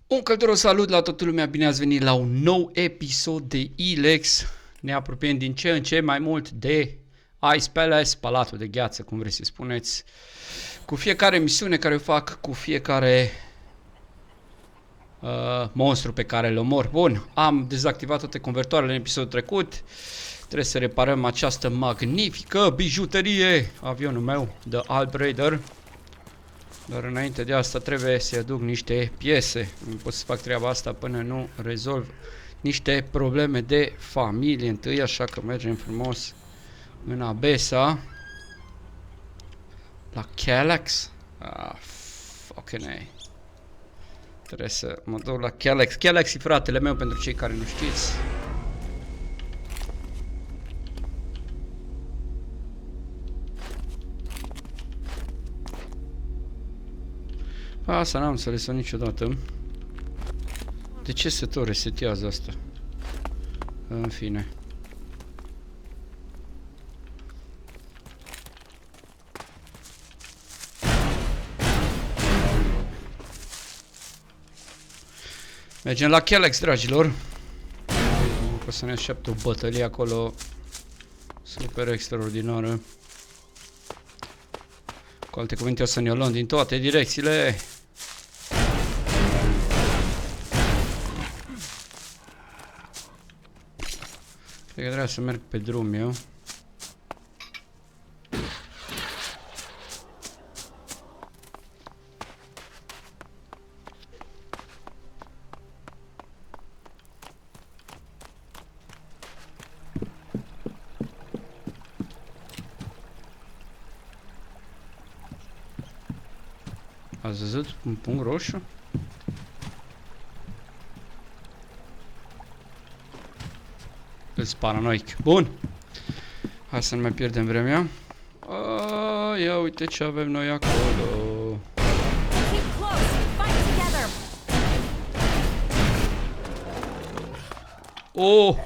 Un călduros salut la toată lumea, bine ați venit la un nou episod de ELEX. Ne apropiem din ce în ce mai mult de Ice Palace, Palatul de Gheață, cum vreți să spuneți. Cu fiecare misiune care o fac, cu fiecare monstru pe care îl omor. Bun, am dezactivat toate convertoarele în episodul trecut. Trebuie să reparăm această magnifică bijuterie, avionul meu, The Alp Raider. Dar înainte de asta trebuie să-i aduc niște piese. Nu pot să fac treaba asta până nu rezolv niște probleme de familie întâi, așa că mergem frumos în Abesa. La Elex. Fucking A. Trebuie să mă duc la Elex. Elex e fratele meu pentru cei care nu știți. Asta n-am înțeles-o niciodată. De ce se tot resetează asta? În fine. Mergem la Elex, dragilor. O să ne așteaptă o bătălie acolo super extraordinară. Cu alte cuvinte, o să ne o luăm din toate direcțiile. Cred că trebuie să merg pe drum eu. Ați văzut un punct roșu? Îți paranoic. Bun. Hai să nu mai pierdem vremea. Ia uite ce avem noi acolo.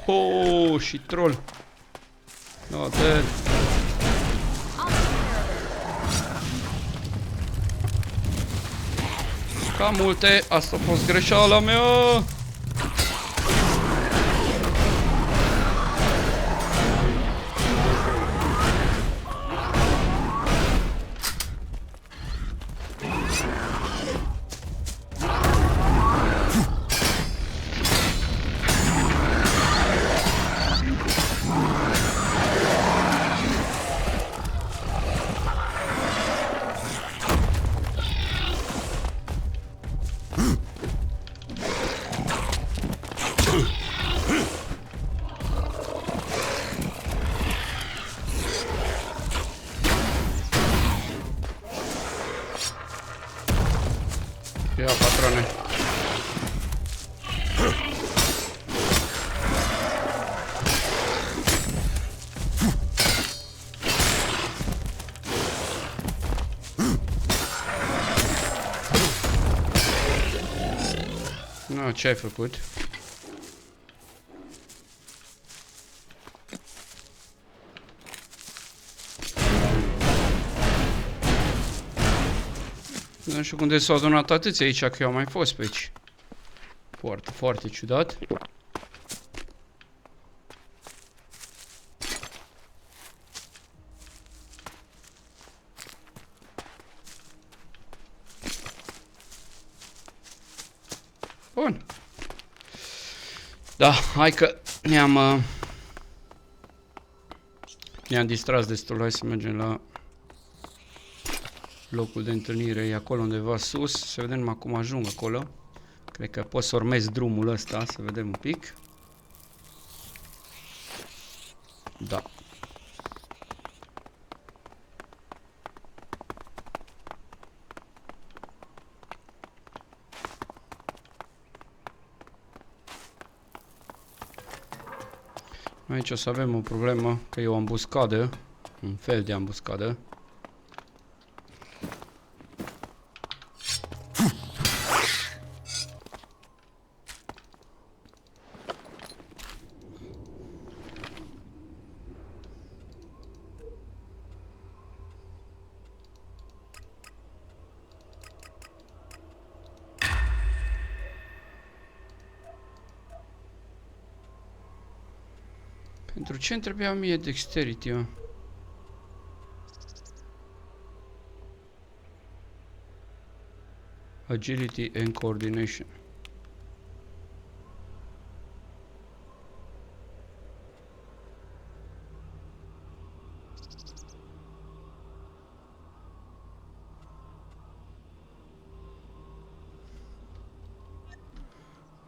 Oh, și troll. No, dead. Cam multe, asta a fost greșeala mea. Ia, patrone. No, ce ai făcut? Nu știu cum de s-au adunat atâția aici, că eu am mai fost pe aici. Foarte, foarte ciudat. Bun. Da, hai că ne-am distras destul, hai să mergem la locul de întâlnire, e acolo undeva sus, să vedem acum ajung acolo. Cred că pot să urmez drumul ăsta, să vedem un pic. Da. Aici o să avem o problemă, că e o ambuscadă, un fel de ambuscadă. Pentru ce îmi trebuia mie dexterity, mă? Agility and coordination.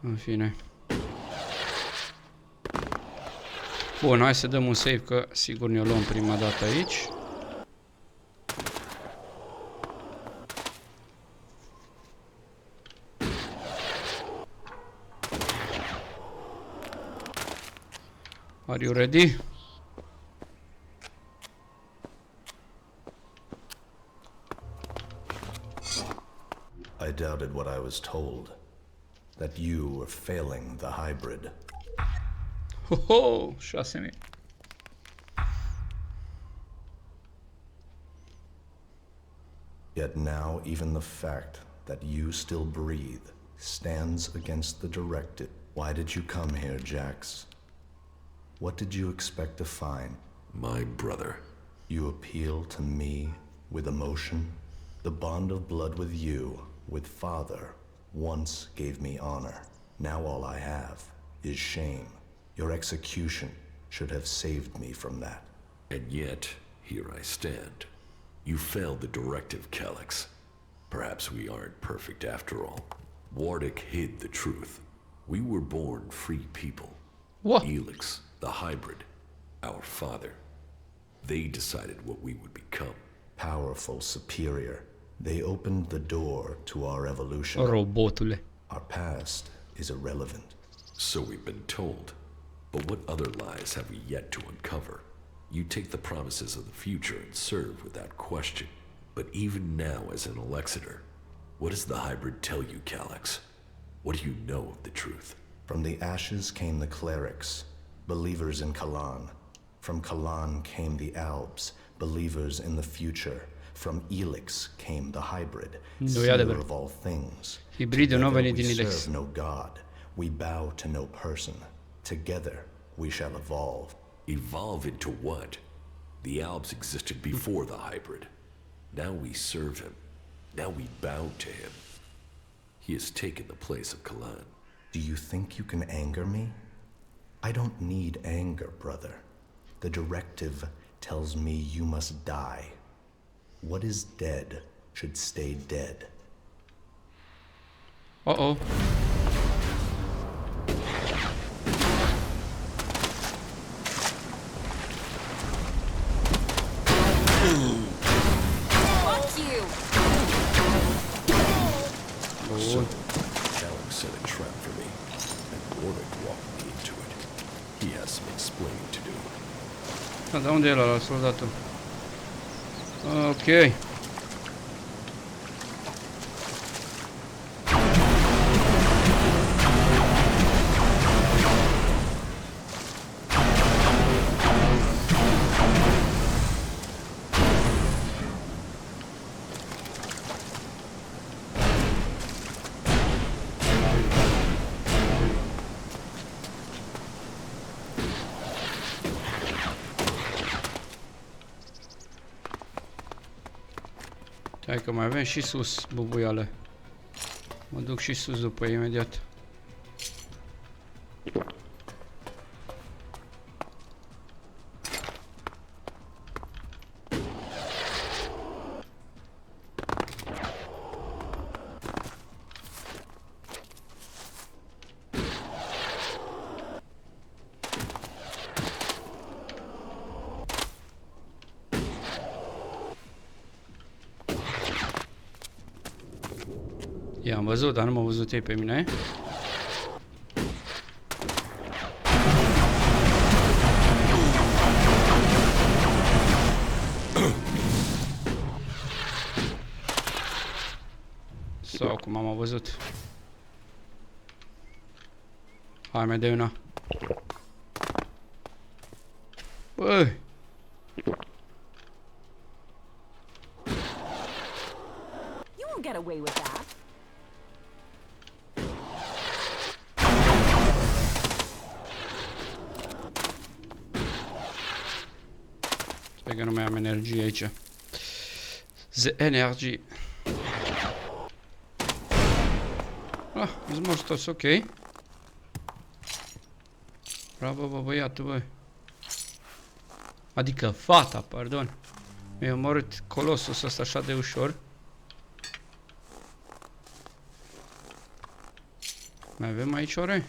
În fine. Bun, hai să dăm un save, că sigur ne-o luăm prima dată aici. Are you ready? I doubted what I was told. That you were failing the hybrid. Ho, ho, 6.000. Yet now even the fact that you still breathe stands against the directive. Why did you come here, Jax? What did you expect to find? My brother. You appeal to me with emotion? The bond of blood with you, with father, once gave me honor. Now all I have is shame. Your execution should have saved me from that. And yet, here I stand. You failed the directive, Calyx. Perhaps we aren't perfect after all. Wardic hid the truth. We were born free people. What? ELEX, the hybrid, our father. They decided what we would become. Powerful, superior. They opened the door to our evolution. Robotule. Our past is irrelevant. So we've been told. But what other lies have we yet to uncover? You take the promises of the future and serve without question. But even now as an Alexeter, what does the hybrid tell you, Calyx? What do you know of the truth? From the ashes came the clerics, believers in Kalan. From Kalan came the Albs, believers in the future. From ELEX came the hybrid, seer of all things. Hibridul nu a venit din We ELEX. serve no god, we bow to no person. Together we shall evolve. Evolve into what? The Albs existed before the hybrid. Now we serve him. Now we bow to him. He has taken the place of Kalan. Do you think you can anger me? I don't need anger, brother. The directive tells me you must die. What is dead should stay dead. Uh-oh. Fuck you! So, Calyx set a trap for me, and Warwick walked me into it. He has some explaining to do. Da unde e ăla, soldatul? Ok. Hai că mai avem și sus bubuiale. Mă duc și sus după imediat. I-am văzut, dar nu m-au văzut ei pe mine. Sau cum am văzut. Hai, mai dai una. Băi! You won't get away with that. Stai că nu mai am energie aici. The energy. Ah, îți morți toți, ok. Bravo, bă, băiatul, bă. Adică fata, pardon. Mi-a omorât colosul ăsta așa de ușor. Mai avem aici ore?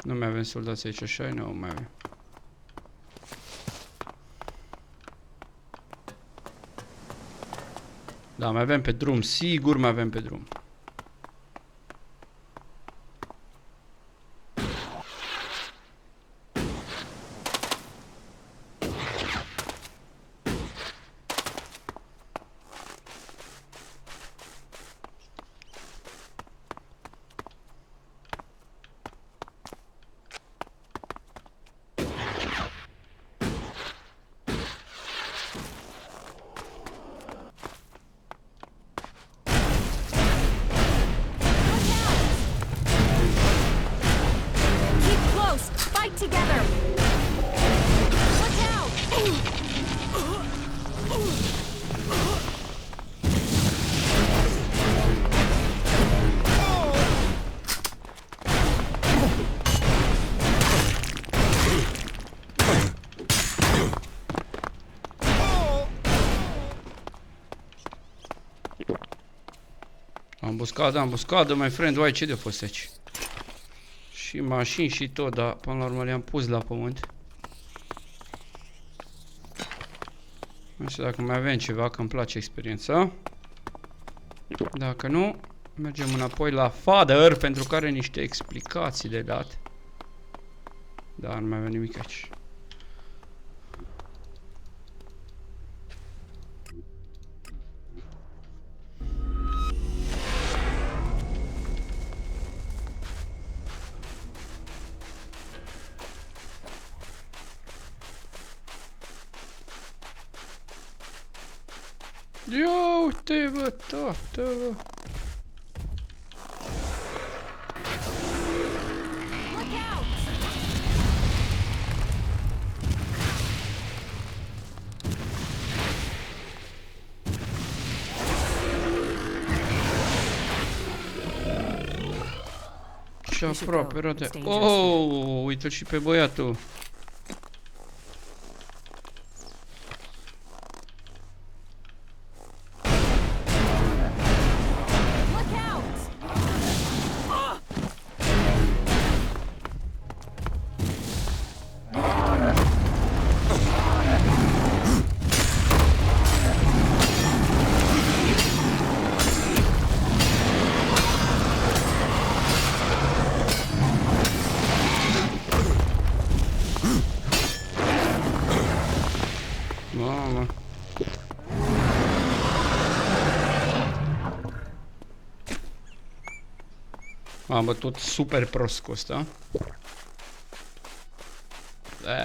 Nu mai avem soldați aici, așa? Nu mai avem. Da, mai avem pe drum, sigur mai avem pe drum. Ambuscadă, ambuscadă, my friend, uai, ce de-a fost aici? Și mașini și tot, dar până la urmă le-am pus la pământ. Nu știu dacă mai avem ceva, că îmi place experiența. Dacă nu, mergem înapoi la father, pentru că are niște explicații de dat. Dar nu mai avem nimic aici. Ia uite, bă, tată, bă. Ce aproape, roate. Oh, uite-l și pe băiatul. Mamă. Am bătut super prost cu ăsta.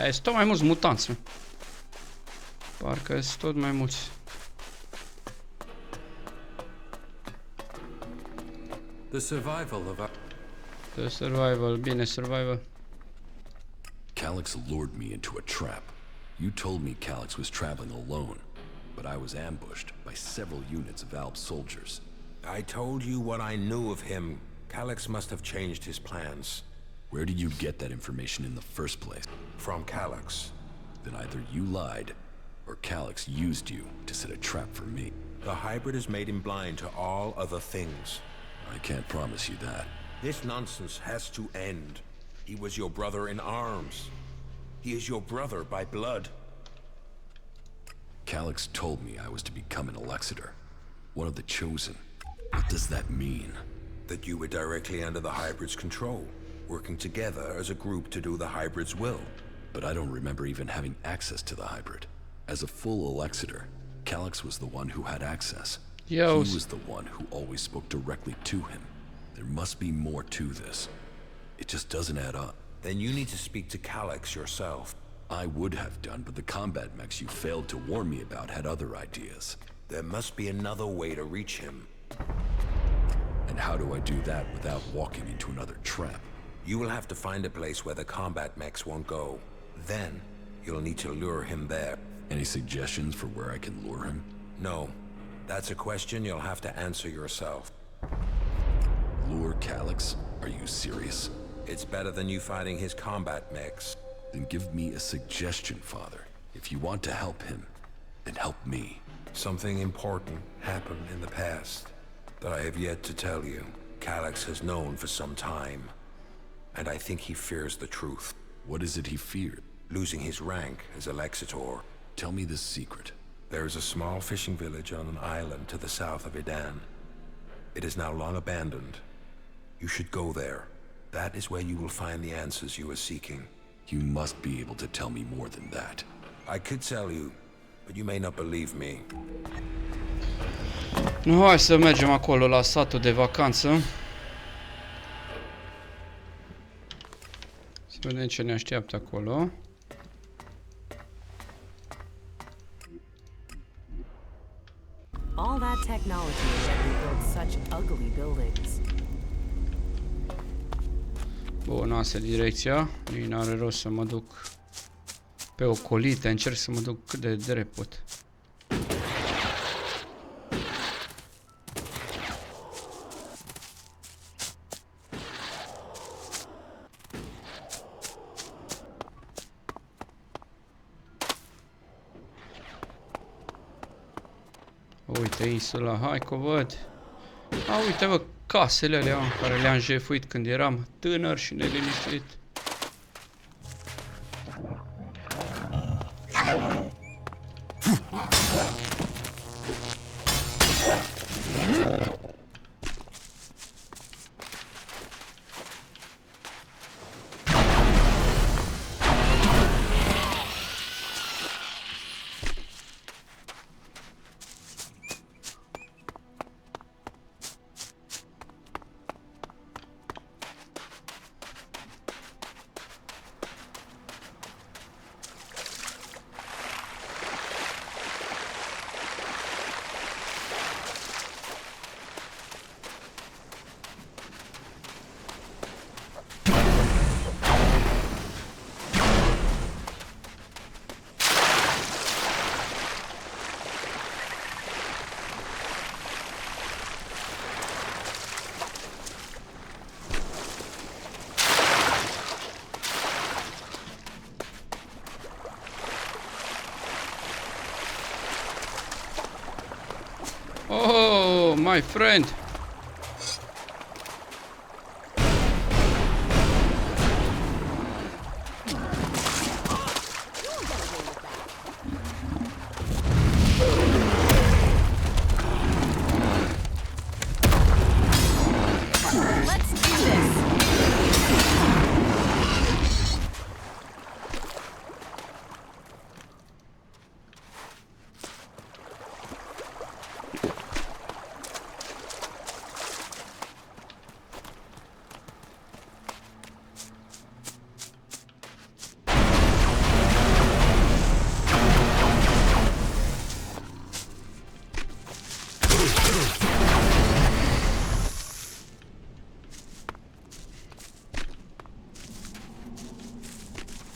Sunt tot mai mulți mutanți. Parcă sunt tot mai mulți. The survival of our... The survival, bine, survival. Calyx lured me into a trap. You told me Calyx was traveling alone, but I was ambushed by several units of Alp soldiers. I told you what I knew of him. Calyx must have changed his plans. Where did you get that information in the first place? From Calyx. Then either you lied, or Calyx used you to set a trap for me. The hybrid has made him blind to all other things. I can't promise you that. This nonsense has to end. He was your brother in arms. He is your brother by blood. Calyx told me I was to become an Alexander, one of the chosen. What does that mean? That you were directly under the hybrid's control, working together as a group to do the hybrid's will. But I don't remember even having access to the hybrid. As a full Alexander, Calyx was the one who had access. He was the one who always spoke directly to him. There must be more to this. It just doesn't add up. Then you need to speak to Calyx yourself. I would have done, but the combat mechs you failed to warn me about had other ideas. There must be another way to reach him. And how do I do that without walking into another trap? You will have to find a place where the combat mechs won't go. Then, you'll need to lure him there. Any suggestions for where I can lure him? No. That's a question you'll have to answer yourself. Lure Calyx? Are you serious? It's better than you fighting his combat mechs. Then give me a suggestion, Father. If you want to help him, then help me. Something important happened in the past that I have yet to tell you. Calyx has known for some time, and I think he fears the truth. What is it he feared? Losing his rank as Alexitor. Tell me the secret. There is a small fishing village on an island to the south of Idan. It is now long abandoned. You should go there. That is where you will find the answers you are seeking. You must be able to tell me more than that. I could tell you, but you may not believe me. Nu, hai să mergem acolo la satul de vacanță. Să vedem ce ne așteaptă acolo. All that technology yet we build such ugly buildings. Bun, asta e direcția. Nici n-are rost să mă duc pe ocolite. Încerc să mă duc cât de drept pot. Uite insula, hai că văd. A, uite bă, casele alea în care le-am jefuit când eram tânăr și neliniștit. Oh, my friend. Let's do this.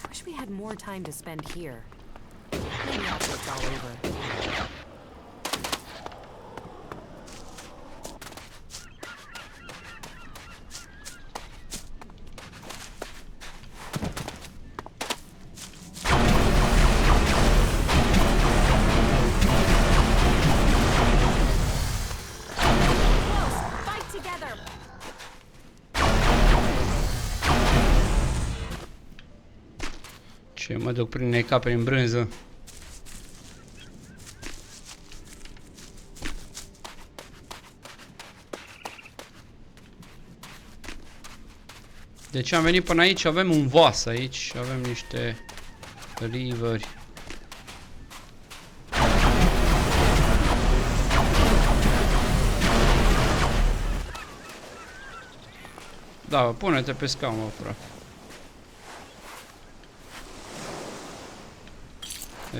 Wish we had more time to spend here. Maybe after it's all over. Close. Fight together. Ce mă duc prin neca prin brânză. Deci am venit până aici, avem un vas aici, avem niște riveri. Da, pune-te pe scaun, mă, frate.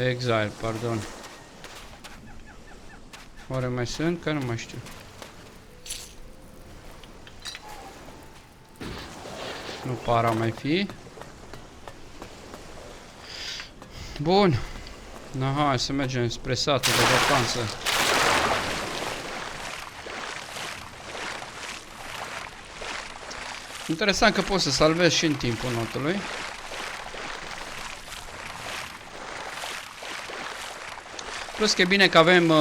Exile, pardon. Oare mai sunt? Că nu mai știu. Nu par a mai fi. Bun. Na, hai să mergem spre satul de vacanță. Interesant că poți să salvezi și în timpul notului. Plus că e bine că avem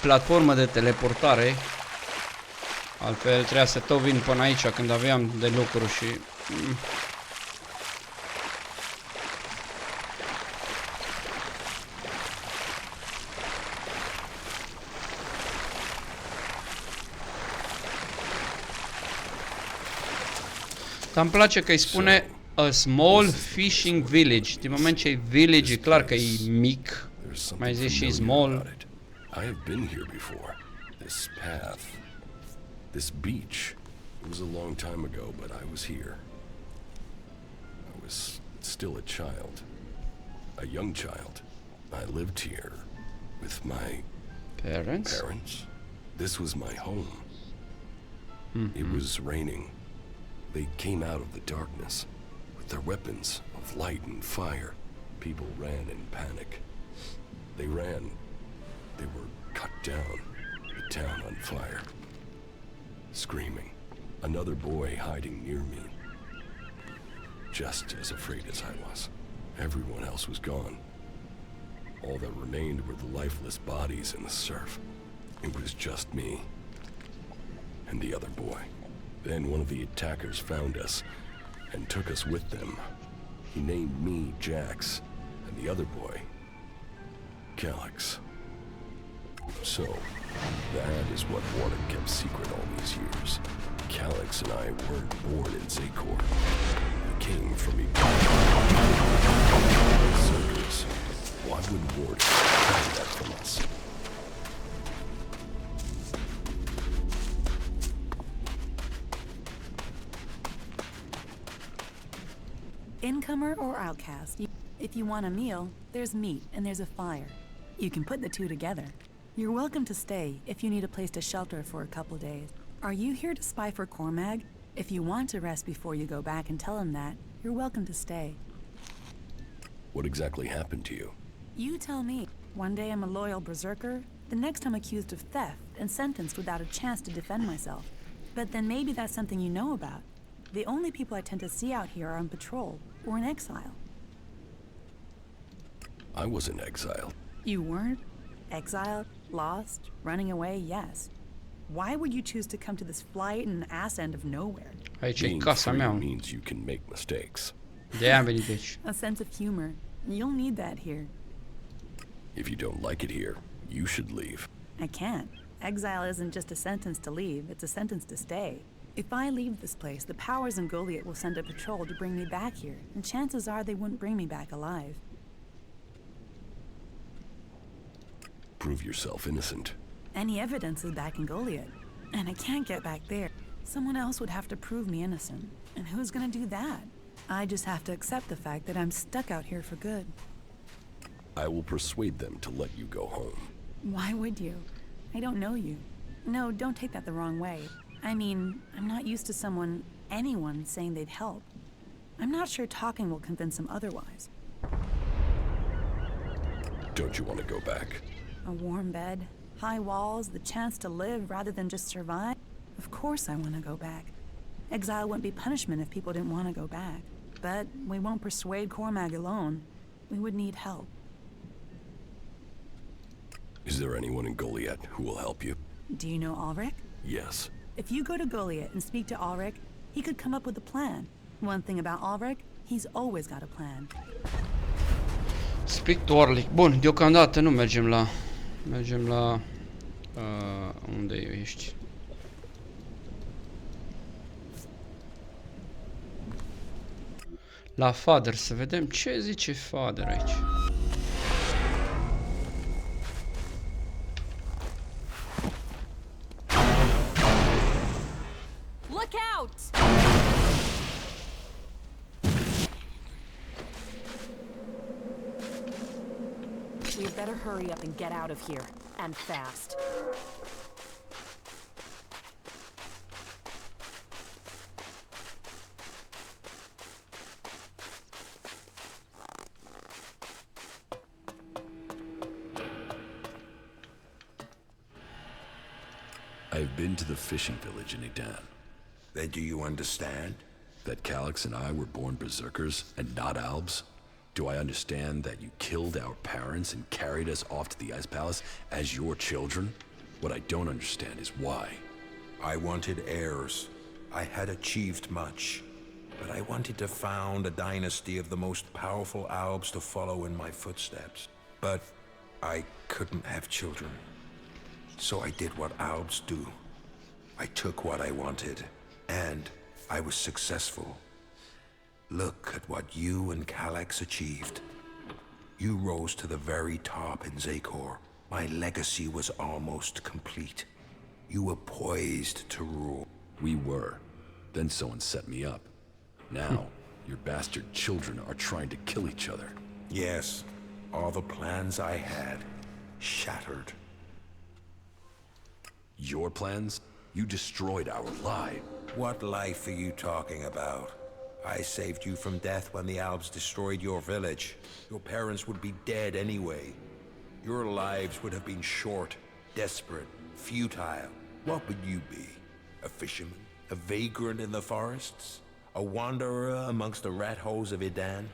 platformă de teleportare. Altfel trebuia să tot vin până aici când aveam de lucru și... Dar îmi place că îi spune a small fishing village. Din moment ce e village, e clar că e mic. Mai zici și small. I have been here before. This path. This beach. It was a long time ago, but I was here. I was still a child. A young child. I lived here with my Parents? This was my home. It was raining. They came out of the darkness with their weapons of light and fire. People ran in panic. They ran. They were cut down. The town on fire. Screaming. Another boy hiding near me. Just as afraid as I was. Everyone else was gone. All that remained were the lifeless bodies in the surf. It was just me and the other boy. Then one of the attackers found us and took us with them. He named me Jax and the other boy Calyx. So, that is what Warren kept secret all these years. Calyx and I weren't born in Zakor. We came from circles. Why would Warren hide that from us? Incomer or outcast, if you want a meal, there's meat and there's a fire. You can put the two together. You're welcome to stay if you need a place to shelter for a couple days. Are you here to spy for Cormag? If you want to rest before you go back and tell him that, you're welcome to stay. What exactly happened to you? You tell me. One day I'm a loyal berserker, the next I'm accused of theft and sentenced without a chance to defend myself. But then maybe that's something you know about. The only people I tend to see out here are on patrol or in exile. I wasn't exiled. You weren't? Exiled? Lost? Running away? Yes. Why would you choose to come to this flight in the ass end of nowhere? Aici e Being casa free mea. means you can make mistakes. De-aia am venit aici. A sense of humor. You'll need that here. If you don't like it here, you should leave. I can't. Exile isn't just a sentence to leave, it's a sentence to stay. If I leave this place, the powers in Goliath will send a patrol to bring me back here, and chances are they wouldn't bring me back alive. Prove yourself innocent. Any evidence is back in Goliath, and I can't get back there. Someone else would have to prove me innocent, and who's gonna do that? I just have to accept the fact that I'm stuck out here for good. I will persuade them to let you go home. Why would you? I don't know you. No, don't take that the wrong way. I mean, I'm not used to anyone saying they'd help. I'm not sure talking will convince them otherwise. Don't you want to go back? A warm bed, high walls, the chance to live rather than just survive? Of course I want to go back. Exile wouldn't be punishment if people didn't want to go back. But we won't persuade Cormag alone. We would need help. Is there anyone in Goliath who will help you? Do you know Ulrich? Yes. If you go to Goliath and speak to Ulrich, he could come up with a plan. One thing about Ulrich, he's always got a plan. Speak to Orlick. Bun, deocamdată nu mergem la... Mergem la... unde ești? La Father, să vedem ce zice Father aici. Look out! We had better hurry up and get out of here, and fast. I've been to the fishing village in Edan. Then do you understand? That Calyx and I were born berserkers and not albs? Do I understand that you killed our parents and carried us off to the Ice Palace as your children? What I don't understand is why. I wanted heirs. I had achieved much. But I wanted to found a dynasty of the most powerful albs to follow in my footsteps. But I couldn't have children. So I did what albs do. I took what I wanted, and I was successful. Look at what you and Calyx achieved. You rose to the very top in Zakor. My legacy was almost complete. You were poised to rule. We were. Then someone set me up. Now, your bastard children are trying to kill each other. Yes, all the plans I had shattered. Your plans? You destroyed our life. What life are you talking about? I saved you from death when the Albs destroyed your village. Your parents would be dead anyway. Your lives would have been short, desperate, futile. What would you be? A fisherman? A vagrant in the forests? A wanderer amongst the rat holes of Edan?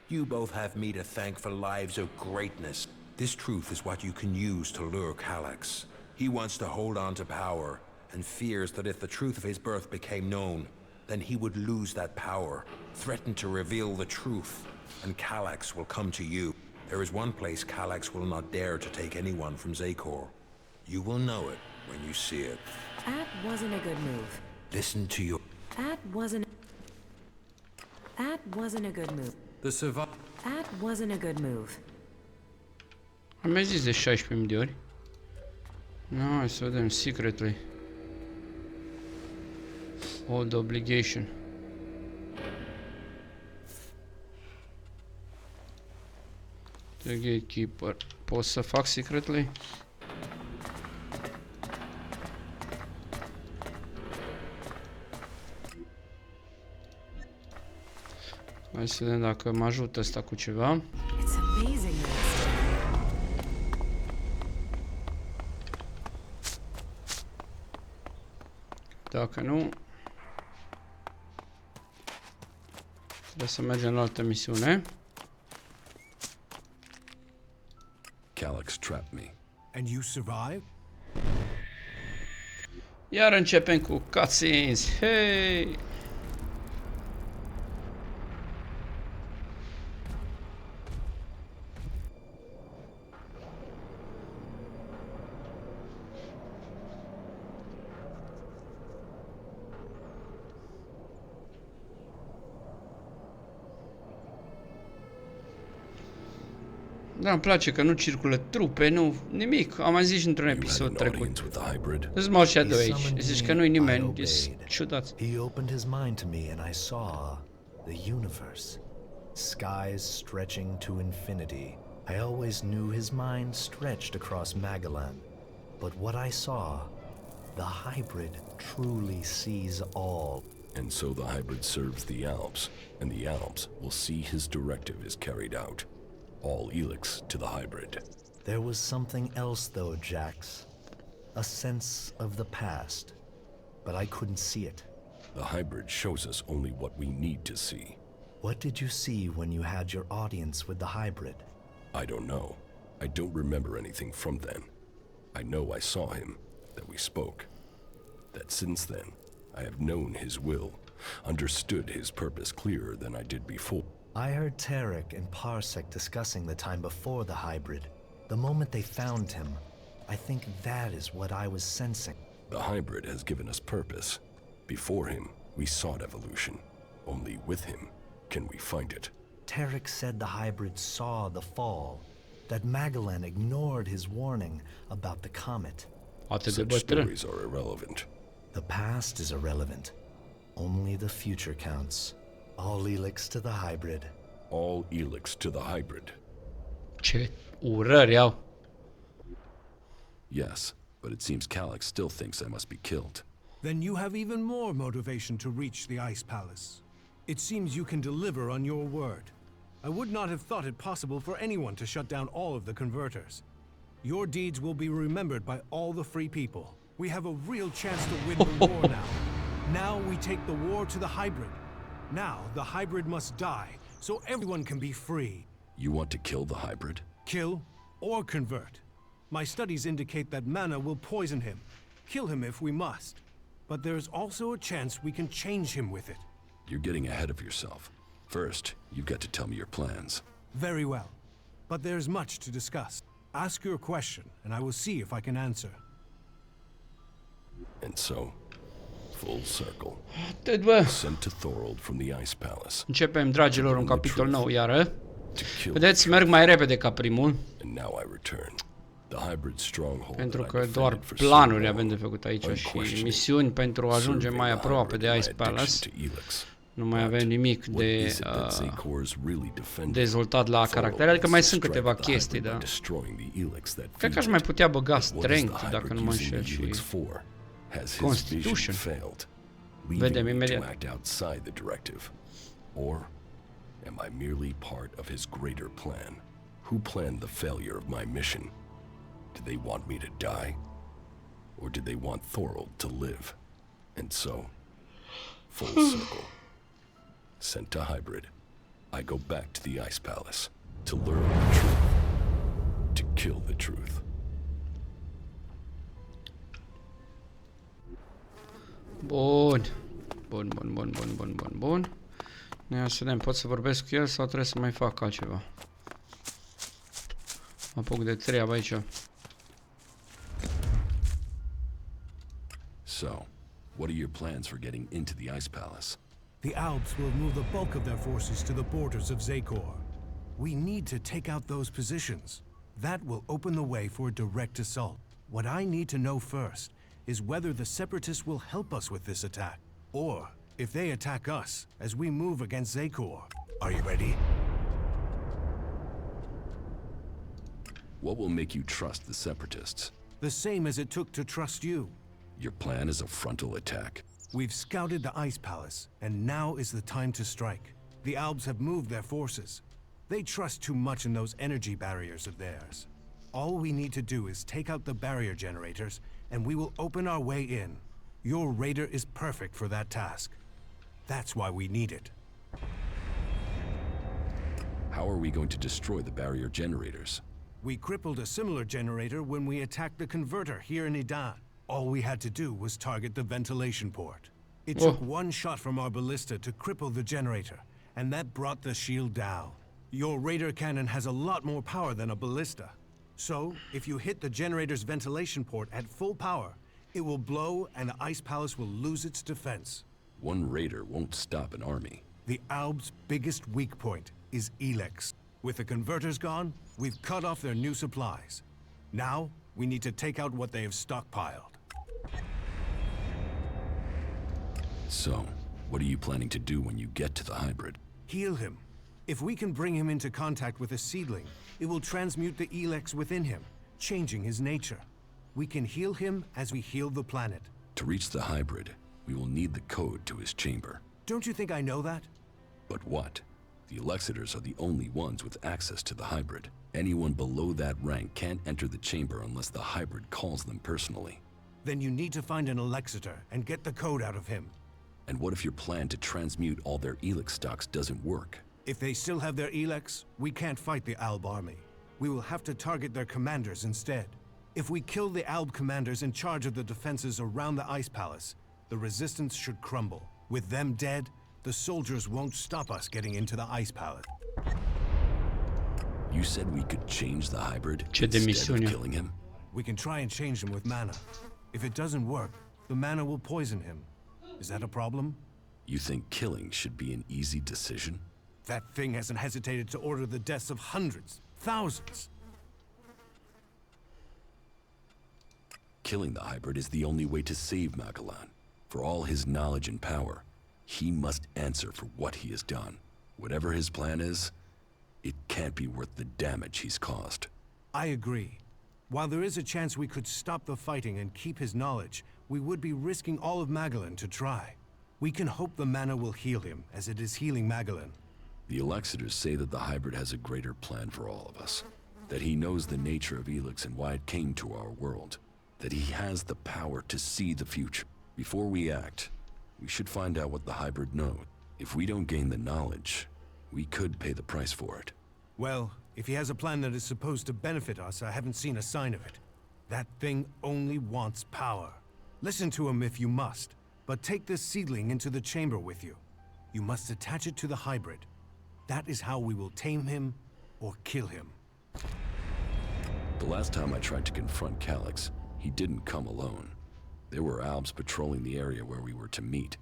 You both have me to thank for lives of greatness. This truth is what you can use to lure Calyx. He wants to hold on to power, and fears that if the truth of his birth became known, then he would lose that power, threaten to reveal the truth, and Calyx will come to you. There is one place Calyx will not dare to take anyone from Zakor. You will know it when you see it. That wasn't a good move. Listen to your... That wasn't a good move. That wasn't a good move. Am mai zis de 16.000 de ori. No, hai să vedem secretly. Old obligation. The gatekeeper. Pot să fac secretly? Hai să vedem dacă mă ajută ăsta cu ceva. It's amazing this. Dacă nu, trebuie să mergem la altă misiune. Calyx trapped me. And you survived? Iar începem cu cutscenes. Hey! Da, îmi place că nu circulă trupe, nu nimic. Am mai zis și într-un You had episod an trecut. audience with the hybrid? Small Shadow He aici. summoned Zici că me, nu-i I nimeni. obeyed. E ciudat. He opened his mind to me and I saw the universe. Skies stretching to infinity. I always knew his mind stretched across Magalan. But what I saw, the hybrid truly sees all. And so the hybrid serves the Alps, and the Alps will see his directive is carried out. All ELEX to the hybrid. There was something else though, Jax. A sense of the past. But I couldn't see it. The hybrid shows us only what we need to see. What did you see when you had your audience with the hybrid? I don't know. I don't remember anything from then. I know I saw him, that we spoke. That since then, I have known his will, understood his purpose clearer than I did before. I heard Tarek and Parsec discussing the time before the hybrid. The moment they found him, I think that is what I was sensing. The hybrid has given us purpose. Before him, we sought evolution. Only with him can we find it. Tarek said the hybrid saw the fall, that Magalan ignored his warning about the comet. Atât de Such bătrân. stories are irrelevant. The past is irrelevant. Only the future counts. All ELEX to the hybrid. All ELEX to the hybrid. Ce urări au. Yes, but it seems Calyx still thinks I must be killed. Then you have even more motivation to reach the Ice Palace. It seems you can deliver on your word. I would not have thought it possible for anyone to shut down all of the converters. Your deeds will be remembered by all the free people. We have a real chance to win the war now. Now we take the war to the hybrid. Now the hybrid must die, so everyone can be free. You want to kill the hybrid? Kill or convert. My studies indicate that mana will poison him. Kill him if we must. But there's also a chance we can change him with it. You're getting ahead of yourself. First, you've got to tell me your plans. Very well. But there's much to discuss. Ask your question, and I will see if I can answer. And so, full circle. Atât, bă. Sent to Thorold from the Ice Palace. Începem, dragilor, un capitol nou iară. Vedeți, merg mai repede ca primul. And now I return. The hybrid stronghold. Pentru că doar planuri avem de făcut aici și misiuni pentru a ajunge mai aproape de Ice Palace. Nu mai avem nimic de dezvoltat la caractere, adică mai sunt câteva chestii, da. Cred că aș mai putea băga Strength, dacă nu mă înșel, și Constitution. Vedem imediat. Or am I merely part of his greater plan? Who planned the failure of my mission? Did they want me to die? Or did they want Thorold to live? And so, full circle. Sent to hybrid, I go back to the Ice Palace to learn the truth, to kill the truth. Bun. Bun. Ia să vedem, pot să vorbesc cu el sau trebuie să mai fac altceva? Mă apuc de treabă aici. So, what are your plans for getting into the Ice Palace? The Alps will move the bulk of their forces to the borders of Zakor. We need to take out those positions. That will open the way for a direct assault. What I need to know first is whether the Separatists will help us with this attack, or if they attack us as we move against Zakor. Are you ready? What will make you trust the Separatists? The same as it took to trust you. Your plan is a frontal attack. We've scouted the Ice Palace, and now is the time to strike. The Albs have moved their forces. They trust too much in those energy barriers of theirs. All we need to do is take out the barrier generators, and we will open our way in. Your raider is perfect for that task. That's why we need it. How are we going to destroy the barrier generators? We crippled a similar generator when we attacked the converter here in Idan. All we had to do was target the ventilation port. It took one shot from our ballista to cripple the generator, and that brought the shield down. Your radar cannon has a lot more power than a ballista. So, if you hit the generator's ventilation port at full power, it will blow and the Ice Palace will lose its defense. One raider won't stop an army. The Alb's biggest weak point is ELEX. With the converters gone, we've cut off their new supplies. Now, we need to take out what they have stockpiled. So, what are you planning to do when you get to the hybrid? Heal him. If we can bring him into contact with a seedling, it will transmute the ELEX within him, changing his nature. We can heal him as we heal the planet. To reach the hybrid, we will need the code to his chamber. Don't you think I know that? But what? The Elexitors are the only ones with access to the hybrid. Anyone below that rank can't enter the chamber unless the hybrid calls them personally. Then you need to find an Elexitor and get the code out of him. And what if your plan to transmute all their Elex stocks doesn't work? If they still have their Elex, we can't fight the Alb army. We will have to target their commanders instead. If we kill the Alb commanders in charge of the defenses around the Ice Palace, the resistance should crumble. With them dead, the soldiers won't stop us getting into the Ice Palace. You said we could change the hybrid Ce instead of killing him? We can try and change him with mana. If it doesn't work, the mana will poison him. Is that a problem? You think killing should be an easy decision? That thing hasn't hesitated to order the deaths of hundreds, thousands. Killing the hybrid is the only way to save Magalan. For all his knowledge and power, he must answer for what he has done. Whatever his plan is, it can't be worth the damage he's caused. I agree. While there is a chance we could stop the fighting and keep his knowledge, we would be risking all of Magalan to try. We can hope the mana will heal him, as it is healing Magalan. The Elexitors say that the hybrid has a greater plan for all of us. That he knows the nature of Elex and why it came to our world. That he has the power to see the future. Before we act, we should find out what the hybrid knows. If we don't gain the knowledge, we could pay the price for it. Well, if he has a plan that is supposed to benefit us, I haven't seen a sign of it. That thing only wants power. Listen to him if you must, but take this seedling into the chamber with you. You must attach it to the hybrid. That is how we will tame him or kill him. The last time I tried to confront Calyx, he didn't come alone. There were Albs patrolling the area where we were to meet.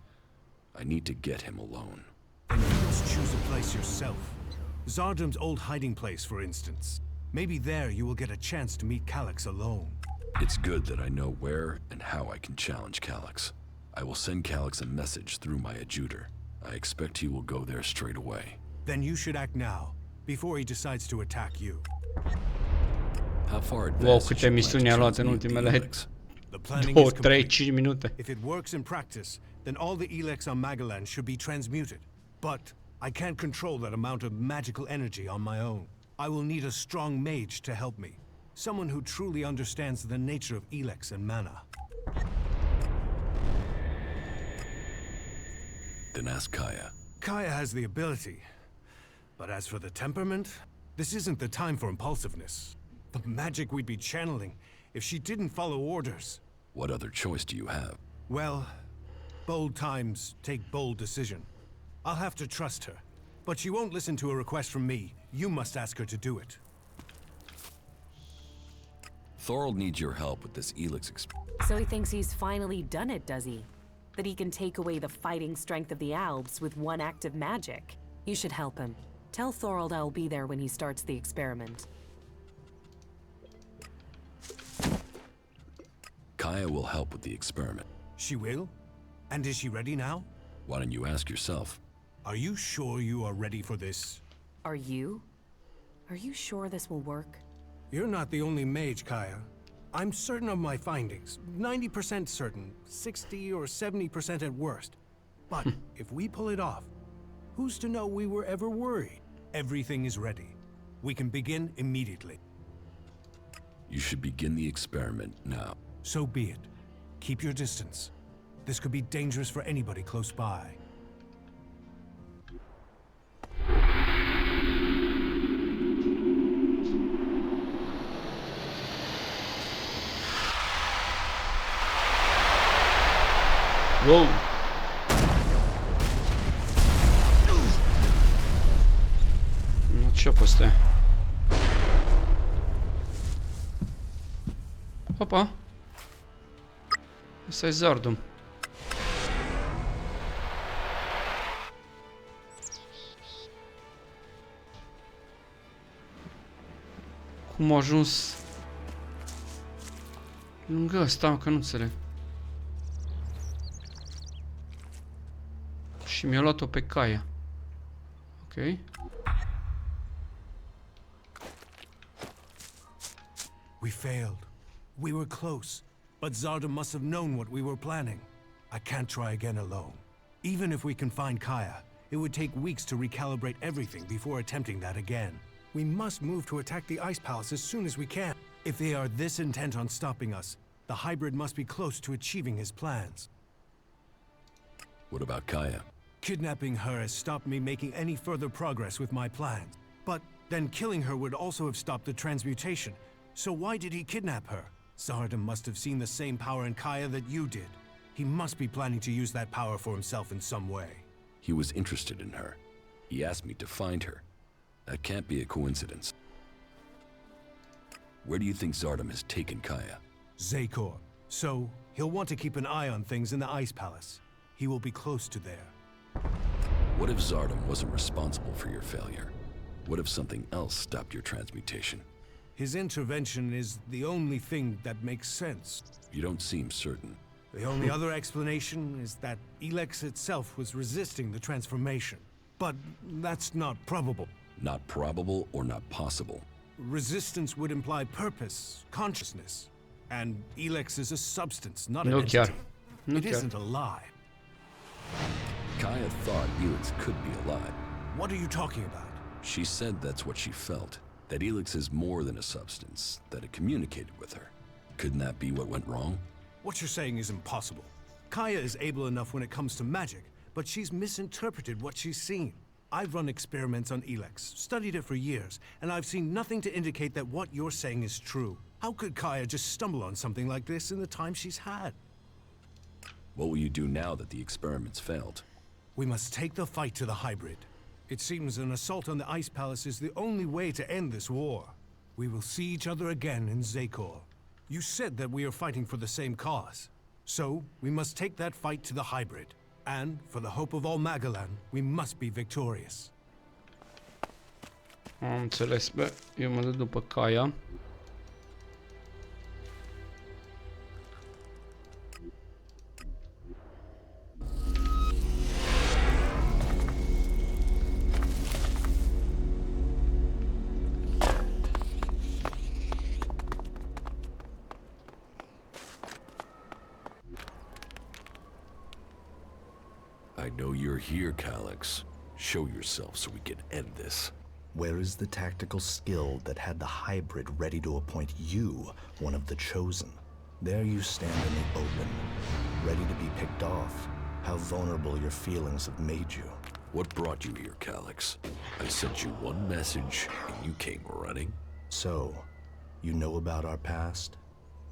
I need to get him alone. Then you must choose a place yourself. Zardum's old hiding place, for instance. Maybe there you will get a chance to meet Calyx alone. It's good that I know where and how I can challenge Calyx. I will send Calyx a message through my adjutor. I expect he will go there straight away. Then you should act now, before he decides to attack you. How far Wow, advanced câte misiuni a luat în ultimele The planning 2, is 3, complete. 5 minute. If it works in practice, then all the ELEX on Magalan should be transmuted. But I can't control that amount of magical energy on my own. I will need a strong mage to help me. Someone who truly understands the nature of ELEX and mana. Then ask Kaya. Kaya has the ability. But as for the temperament, this isn't the time for impulsiveness. The magic we'd be channeling if she didn't follow orders. What other choice do you have? Well, bold times take bold decision. I'll have to trust her. But she won't listen to a request from me. You must ask her to do it. Thorold needs your help with this ELEX So he thinks he's finally done it, does he? That he can take away the fighting strength of the Albs with one act of magic. You should help him. Tell Thorold I'll be there when he starts the experiment. Kaya will help with the experiment. She will? And is she ready now? Why don't you ask yourself? Are you sure you are ready for this? Are you? Are you sure this will work? You're not the only mage, Kaya. I'm certain of my findings. 90% certain. 60 or 70% at worst. But if we pull it off, who's to know we were ever worried? Everything is ready. We can begin immediately. You should begin the experiment now. So be it. Keep your distance. This could be dangerous for anybody close by. Wow. Ce-a fost aia? Opa! Ăsta e Zardum. Cum a ajuns lângă ăsta, că nu înțeleg. Și mi-a luat-o pe Kaya. Ok. We failed. We were close, but Zardum must have known what we were planning. I can't try again alone. Even if we can find Kaya, it would take weeks to recalibrate everything before attempting that again. We must move to attack the Ice Palace as soon as we can. If they are this intent on stopping us, the hybrid must be close to achieving his plans. What about Kaya? Kidnapping her has stopped me making any further progress with my plans. But then killing her would also have stopped the transmutation. So why did he kidnap her? Zardum must have seen the same power in Kaya that you did. He must be planning to use that power for himself in some way. He was interested in her. He asked me to find her. That can't be a coincidence. Where do you think Zardum has taken Kaya? Zakor. So, he'll want to keep an eye on things in the Ice Palace. He will be close to there. What if Zardum wasn't responsible for your failure? What if something else stopped your transmutation? His intervention is the only thing that makes sense. You don't seem certain. The only other explanation is that ELEX itself was resisting the transformation. But that's not probable. Not probable or not possible. Resistance would imply purpose, consciousness. And ELEX is a substance, not an Nu chiar. entity. Nu It chiar. isn't alive. Kaya thought ELEX could be alive. What are you talking about? She said that's what she felt. That ELEX is more than a substance, that it communicated with her. Couldn't that be what went wrong? What you're saying is impossible. Kaya is able enough when it comes to magic, but she's misinterpreted what she's seen. I've run experiments on ELEX, studied it for years, and I've seen nothing to indicate that what you're saying is true. How could Kaya just stumble on something like this in the time she's had? What will you do now that the experiments failed? We must take the fight to the hybrid. It seems an assault on the Ice Palace is the only way to end this war. We will see each other again in Zakor. You said that we are fighting for the same cause. So, we must take that fight to the hybrid. And, for the hope of all Magalan, we must be victorious. Am înțeles, bă, eu mă duc după Kaya. I know you're here, Calyx. Show yourself so we can end this. Where is the tactical skill that had the hybrid ready to appoint you one of the chosen? There you stand in the open, ready to be picked off. How vulnerable your feelings have made you. What brought you here, Calyx? I sent you one message, and you came running? So, you know about our past?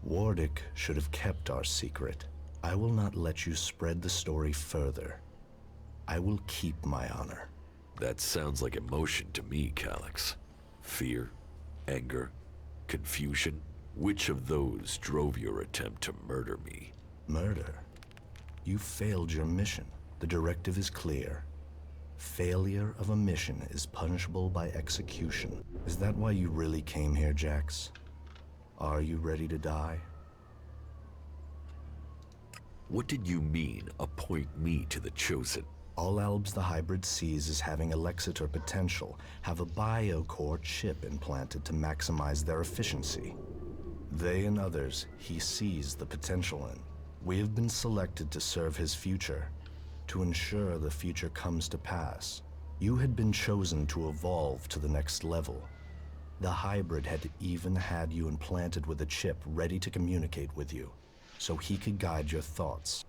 Wardick should have kept our secret. I will not let you spread the story further. I will keep my honor. That sounds like emotion to me, Calyx. Fear, anger, confusion. Which of those drove your attempt to murder me? Murder? You failed your mission. The directive is clear. Failure of a mission is punishable by execution. Is that why you really came here, Jax? Are you ready to die? What did you mean, appoint me to the chosen? All Albs the hybrid sees as having Alexitor potential have a biocore chip implanted to maximize their efficiency. They and others he sees the potential in. We have been selected to serve his future, to ensure the future comes to pass. You had been chosen to evolve to the next level. The hybrid had even had you implanted with a chip ready to communicate with you, so he could guide your thoughts.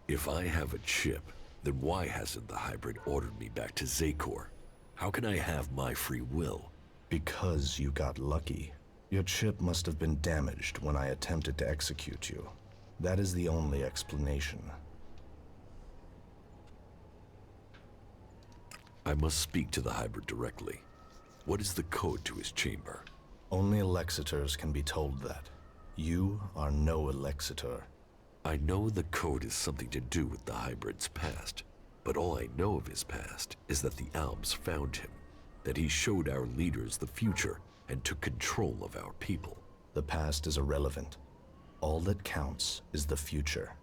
If I have a chip, then why hasn't the hybrid ordered me back to Zakor? How can I have my free will? Because you got lucky. Your chip must have been damaged when I attempted to execute you. That is the only explanation. I must speak to the hybrid directly. What is the code to his chamber? Only Alexitors can be told that. You are no Alexitor. I know the code has something to do with the hybrid's past, but all I know of his past is that the Albs found him, that he showed our leaders the future and took control of our people. The past is irrelevant. All that counts is the future.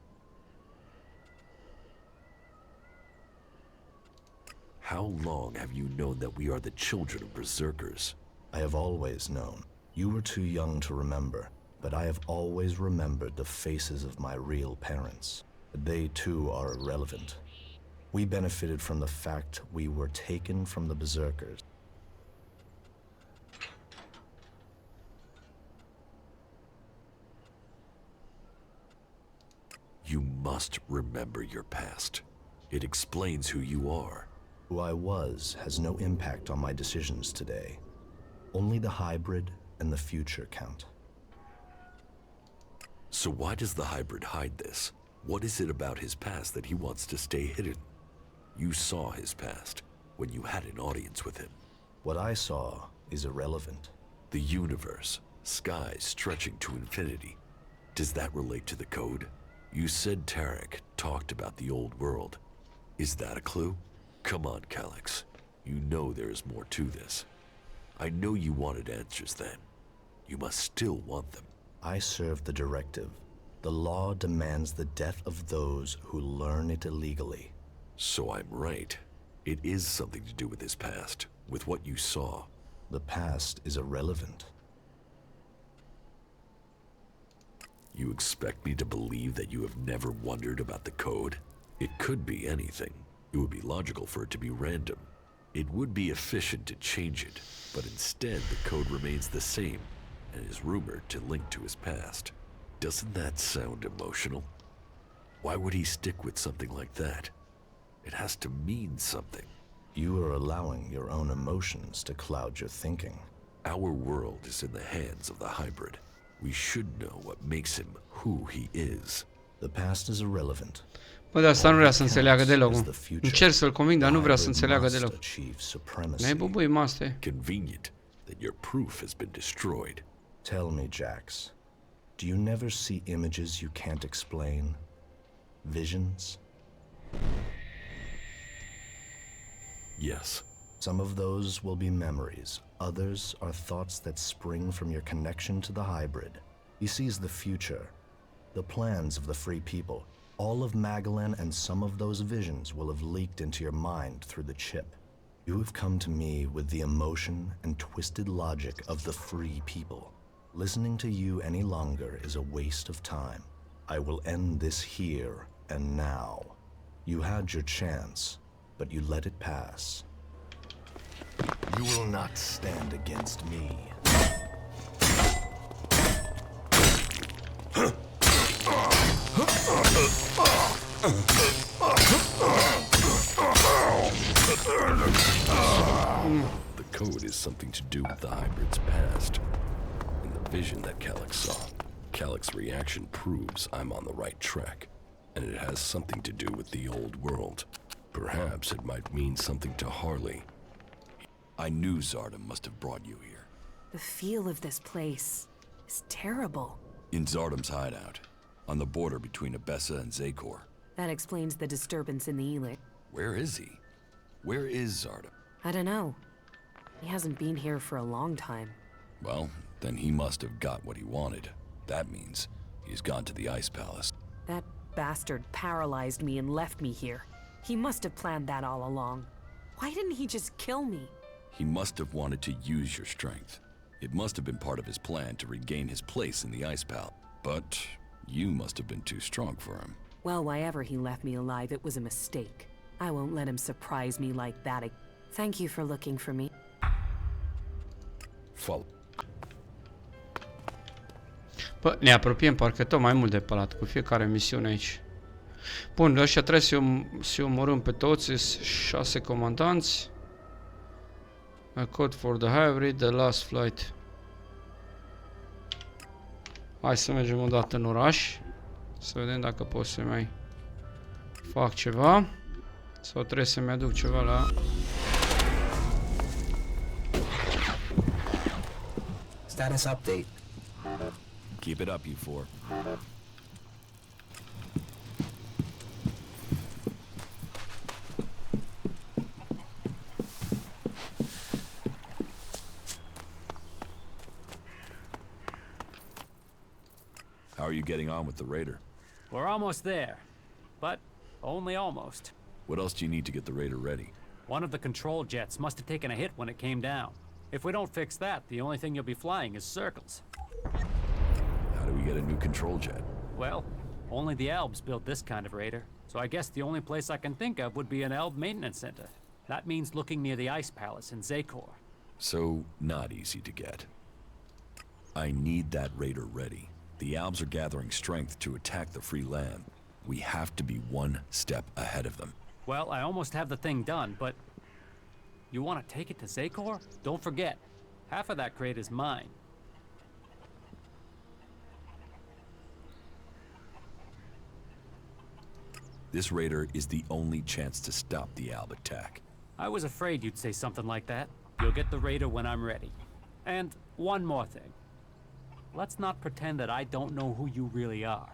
How long have you known that we are the children of berserkers? I have always known. You were too young to remember, but I have always remembered the faces of my real parents. They too are irrelevant. We benefited from the fact we were taken from the berserkers. You must remember your past. It explains who you are. Who I was has no impact on my decisions today. Only the hybrid and the future count. So why does the hybrid hide this? What is it about his past that he wants to stay hidden? You saw his past when you had an audience with him. What I saw is irrelevant. The universe, skies stretching to infinity. Does that relate to the code? You said Tarek talked about the old world. Is that a clue? Come on, Calyx. You know there is more to this. I know you wanted answers then. You must still want them. I serve the directive. The law demands the death of those who learn it illegally. So I'm right. It is something to do with his past, with what you saw. The past is irrelevant. You expect me to believe that you have never wondered about the code? It could be anything. It would be logical for it to be random. It would be efficient to change it, but instead the code remains the same, and is rumored to link to his past. Doesn't that sound emotional? Why would he stick with something like that? It has to mean something. You are allowing your own emotions to cloud your thinking. Our world is in the hands of the hybrid. We should know what makes him who he is. The past is irrelevant. Bă, de asta nu vrea să înțeleagă deloc. Încerc să-l conving, dar nu vrea să înțeleagă deloc. Ne-ai bubui, maste. Convenient that your proof has been destroyed. Tell me, Jax, do you never see images you can't explain? Visions? Yes. Some of those will be memories. Others are thoughts that spring from your connection to the hybrid. He sees the future, the plans of the free people. All of Magalan and some of those visions will have leaked into your mind through the chip. You have come to me with the emotion and twisted logic of the free people. Listening to you any longer is a waste of time. I will end this here and now. You had your chance, but you let it pass. You will not stand against me. The code is something to do with the hybrid's past. In the vision that Calyx saw, Calyx's reaction proves I'm on the right track, and it has something to do with the old world. Perhaps it might mean something to Harley. I knew Zardom must have brought you here. The feel of this place is terrible. In Zardom's hideout, on the border between Abessa and Zakor. That explains the disturbance in the ELEX. Where is he? Where is Zardom? I don't know. He hasn't been here for a long time. Well, then he must have got what he wanted. That means he's gone to the Ice Palace. That bastard paralyzed me and left me here. He must have planned that all along. Why didn't he just kill me? He must have wanted to use your strength. It must have been part of his plan to regain his place in the Ice Palace. But you must have been too strong for him. Well, why ever he left me alive, it was a mistake. I won't let him surprise me like that. Thank you for looking for me. Follow. Bă, ne apropiem parcă tot mai mult de palat cu fiecare misiune aici. Bun, ăștia trebuie să-i omorâm pe toți, sunt 6 comandanți. A code for the hybrid, the last flight. Hai să mergem o dată în oraș. Să vedem dacă pot să mai fac ceva. Sau trebuie să-mi aduc ceva la... Status update. Keep it up, you four. How are you getting on with the Raider? We're almost there, but only almost. What else do you need to get the Raider ready? One of the control jets must have taken a hit when it came down. If we don't fix that, the only thing you'll be flying is circles. How do we get a new control jet? Well, only the Albs built this kind of raider, so I guess the only place I can think of would be an Alb maintenance center. That means looking near the Ice Palace in Zakor. So, not easy to get. I need that Raider ready. The Albs are gathering strength to attack the free land. We have to be one step ahead of them. Well, I almost have the thing done, but... You want to take it to Zakor? Don't forget, half of that crate is mine. This Raider is the only chance to stop the Alb attack. I was afraid you'd say something like that. You'll get the Raider when I'm ready. And one more thing. Let's not pretend that I don't know who you really are.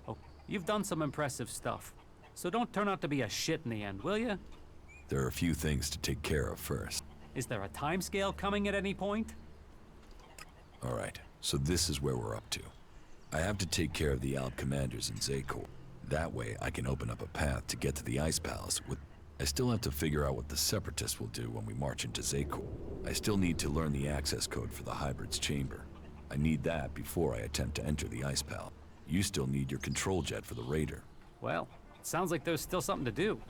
Oh, you've done some impressive stuff. So don't turn out to be a shit in the end, will you? There are a few things to take care of first. Is there a timescale coming at any point? All right, so this is where we're up to. I have to take care of the Alb commanders in Zakor. That way I can open up a path to get to the Ice Palace with... I still have to figure out what the Separatists will do when we march into Zakor. I still need to learn the access code for the Hybrid's chamber. I need that before I attempt to enter the Ice Palace. You still need your control jet for the Raider. Well, it sounds like there's still something to do.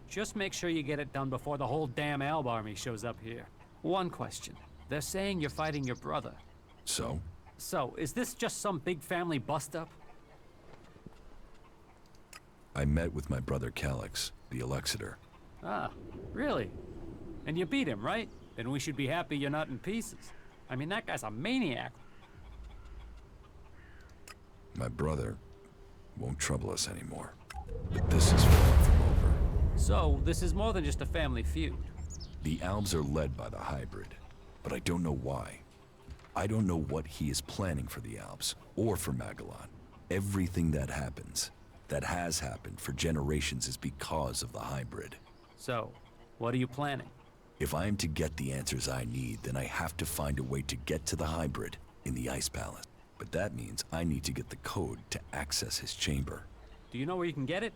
Just make sure you get it done before the whole damn Alb army shows up here. One question. They're saying you're fighting your brother. So? So, is this just some big family bust-up? I met with my brother Calyx, the Elexiter. Ah, really? And you beat him, right? Then we should be happy you're not in pieces. I mean, that guy's a maniac. My brother won't trouble us anymore. But this is far from over. So, this is more than just a family feud. The Albs are led by the hybrid, but I don't know why. I don't know what he is planning for the Albs, or for Magalan. Everything that happens, that has happened for generations, is because of the hybrid. So, what are you planning? If I am to get the answers I need, then I have to find a way to get to the hybrid in the Ice Palace. But that means I need to get the code to access his chamber. Do you know where you can get it?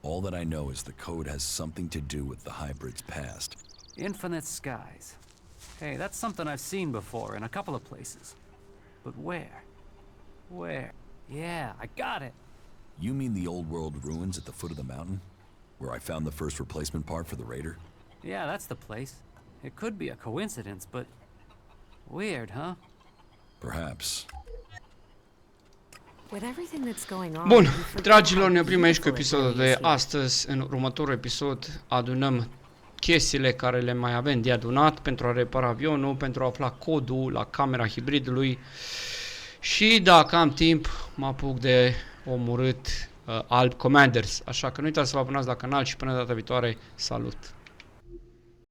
All that I know is the code has something to do with the hybrid's past. Infinite skies. Hey, that's something I've seen before in a couple of places. But where? Where? Yeah, I got it. You mean the old world ruins at the foot of the mountain? Where I found the first replacement part for the Raider? Yeah, that's the place. It could be a coincidence, but... weird, huh? Perhaps. With everything that's going on, Bun, dragilor, ne oprim aici cu episodul de astăzi. În următorul episod adunăm chestiile care le mai avem de adunat pentru a repara avionul, pentru a afla codul la camera hibridului și dacă am timp mă apuc de omorât alb commanders. Așa că nu uitați să vă abonați la canal și până data viitoare, salut!